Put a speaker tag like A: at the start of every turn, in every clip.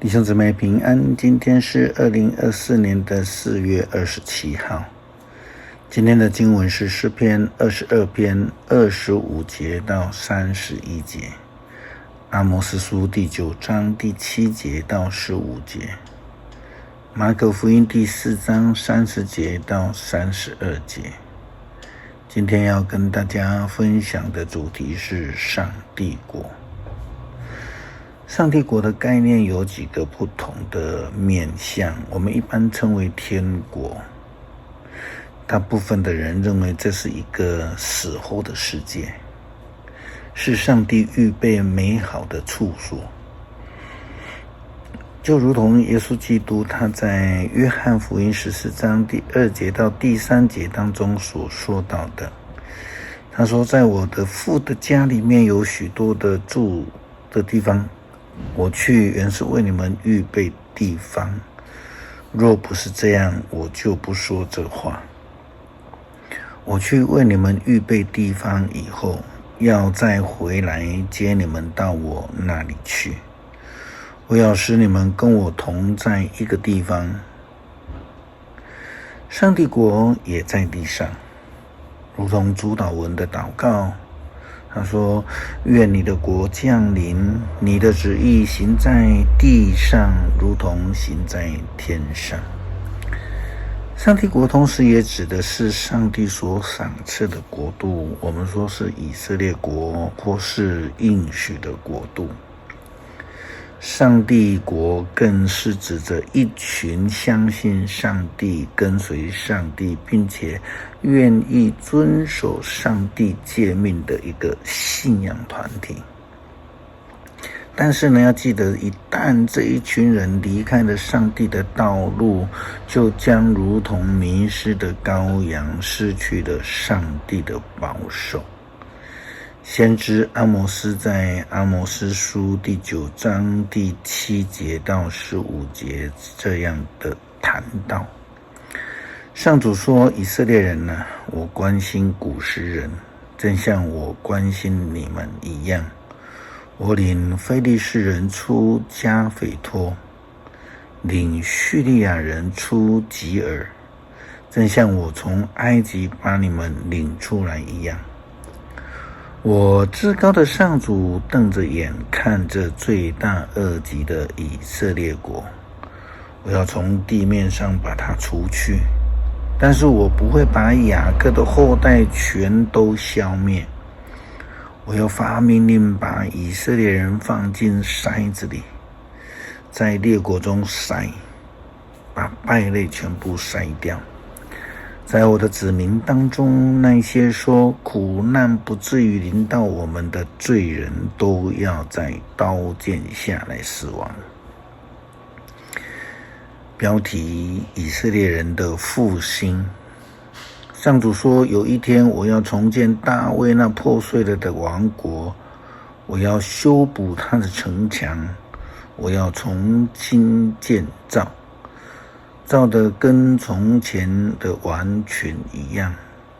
A: 弟兄姊妹平安，今天是2024年4月27号。今天的经文是诗篇22篇25节到31节，阿摩司书第9章第7节到15节，马可福音第4章30节到32节。今天要跟大家分享的主题是上帝国。上帝国的概念有几个不同的面向，我们一般称为天国。大部分的人认为这是一个死后的世界，是上帝预备美好的处所。就如同耶稣基督他在约翰福音14章第2节到第3节当中所说到的，他说，在我的父的家里面有许多的住的地方，我去原是为你们预备地方，若不是这样，我就不说这话。我去为你们预备地方以后，要再回来接你们到我那里去。我要使你们跟我同在一个地方。上帝国也在地上，如同主祷文的祷告，他说，愿你的国降临，你的旨意行在地上，如同行在天上。上帝国同时也指的是上帝所赏赐的国度，我们说是以色列国或是应许的国度。上帝国更是指着一群相信上帝、跟随上帝，并且愿意遵守上帝诫命的一个信仰团体。但是呢，要记得，一旦这一群人离开了上帝的道路，就将如同迷失的羔羊，失去了上帝的保守。先知阿摩司在阿摩司书第9章第7节到15节这样的谈到，上主说，以色列人啊，我关心古时人，正像我关心你们一样。我领非利士人出加斐托，领叙利亚人出吉尔，正像我从埃及把你们领出来一样。我至高的上主瞪着眼看着罪大恶极的以色列国，我要从地面上把它除去，但是我不会把雅各的后代全都消灭。我要发命令把以色列人放进筛子里，在列国中筛，把败类全部筛掉。在我的子民当中，那些说苦难不至于临到我们的罪人，都要在刀剑下来死亡。标题：以色列人的复兴。上主说，有一天我要重建大卫那破碎了的王国，我要修补他的城墙，我要重新建造，造得跟从前的完全一样，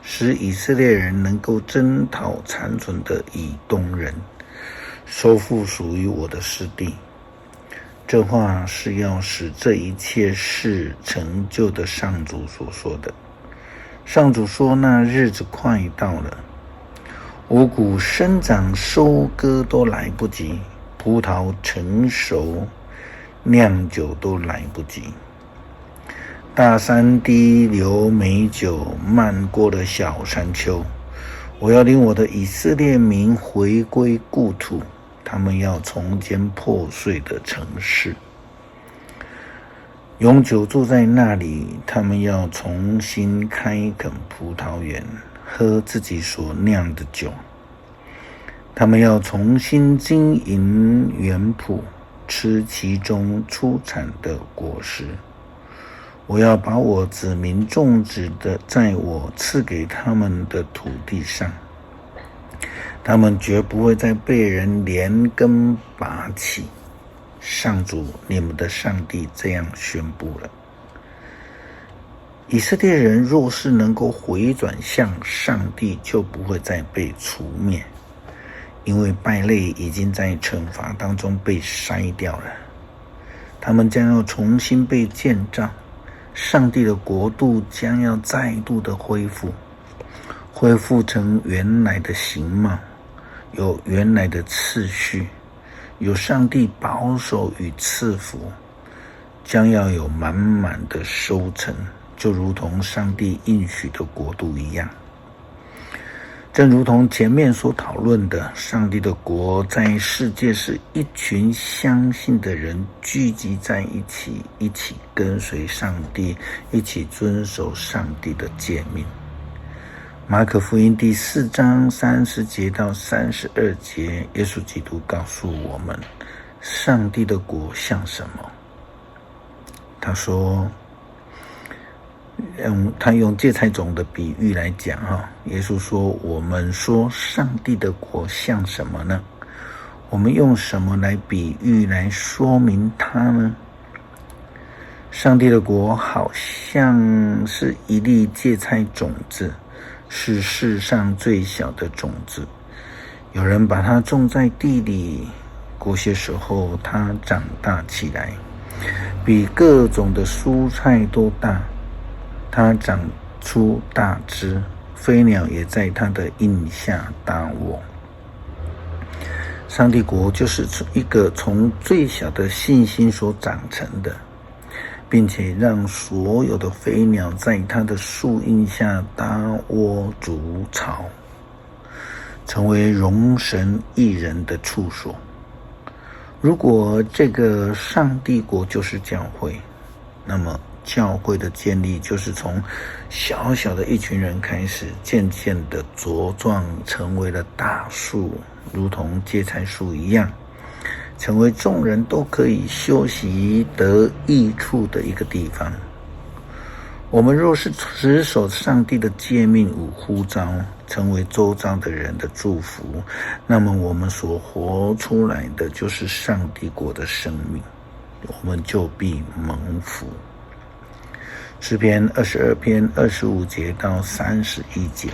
A: 使以色列人能够征讨残存的以东人，收复属于我的失地。这话是要使这一切事成就的上主所说的。上主说，那日子快到了，五谷生长收割都来不及，葡萄成熟酿酒都来不及。大山低流美酒，漫过了小山丘。我要领我的以色列民回归故土，他们要重建破碎的城市，永久住在那里。他们要重新开垦葡萄园，喝自己所酿的酒。他们要重新经营园圃，吃其中出产的果实。我要把我子民种植的在我赐给他们的土地上，他们绝不会再被人连根拔起。上主你们的上帝这样宣布了。以色列人若是能够回转向上帝，就不会再被除灭，因为败类已经在惩罚当中被筛掉了。他们将要重新被建造，上帝的国度将要再度的恢复成原来的形貌，有原来的次序，有上帝保守与赐福，将要有满满的收成，就如同上帝应许的国度一样。正如同前面所讨论的，上帝的国在世界是一群相信的人聚集在一起，一起跟随上帝，一起遵守上帝的诫命。马可福音第4章30节到32节，耶稣基督告诉我们，上帝的国像什么？他说，他用芥菜种的比喻来讲耶稣说，我们说上帝的国像什么呢？我们用什么来比喻来说明它呢？上帝的国好像是一粒芥菜种子，是世上最小的种子。有人把它种在地里，过些时候它长大起来，比各种的蔬菜都大，它长出大枝，飞鸟也在它的荫下搭窝。上帝国就是一个从最小的信心所长成的，并且让所有的飞鸟在它的树荫下搭窝筑巢，成为容神一人的处所。如果这个上帝国就是教会，那么教会的建立就是从小小的一群人开始，渐渐的茁壮，成为了大树，如同芥菜树一样，成为众人都可以休息得益处的一个地方。我们若是持守上帝的诫命与呼召，成为周遭的人的祝福，那么我们所活出来的就是上帝国的生命，我们就必蒙福。诗篇22篇25节到31节，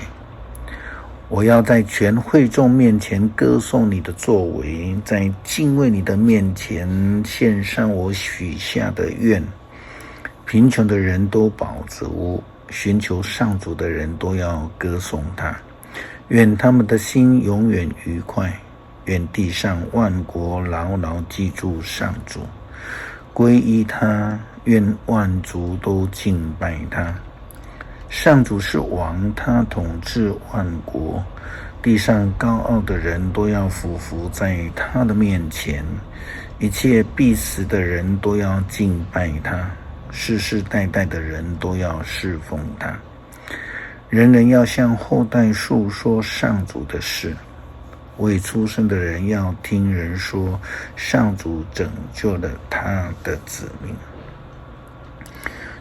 A: 我要在全会众面前歌颂你的作为，在敬畏你的面前献上我许下的愿。贫穷的人都饱足，寻求上主的人都要歌颂他。愿他们的心永远愉快，愿地上万国牢牢记住上主，皈依他，愿万族都敬拜他。上主是王，他统治万国，地上高傲的人都要俯伏在他的面前，一切必死的人都要敬拜他，世世代代的人都要侍奉他。人人要向后代述说上主的事，未出生的人要听人说上主拯救了他的子民。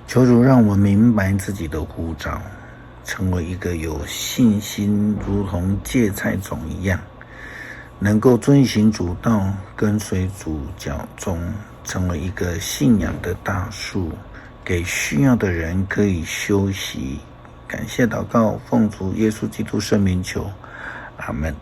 A: 求主让我们明白自己的呼召，成为一个有信心如同芥菜种一样，能够遵行主道，跟随主脚踪，成为一个信仰的大树，给需要的人可以休息。感谢祷告，奉主耶稣基督圣名求，阿们。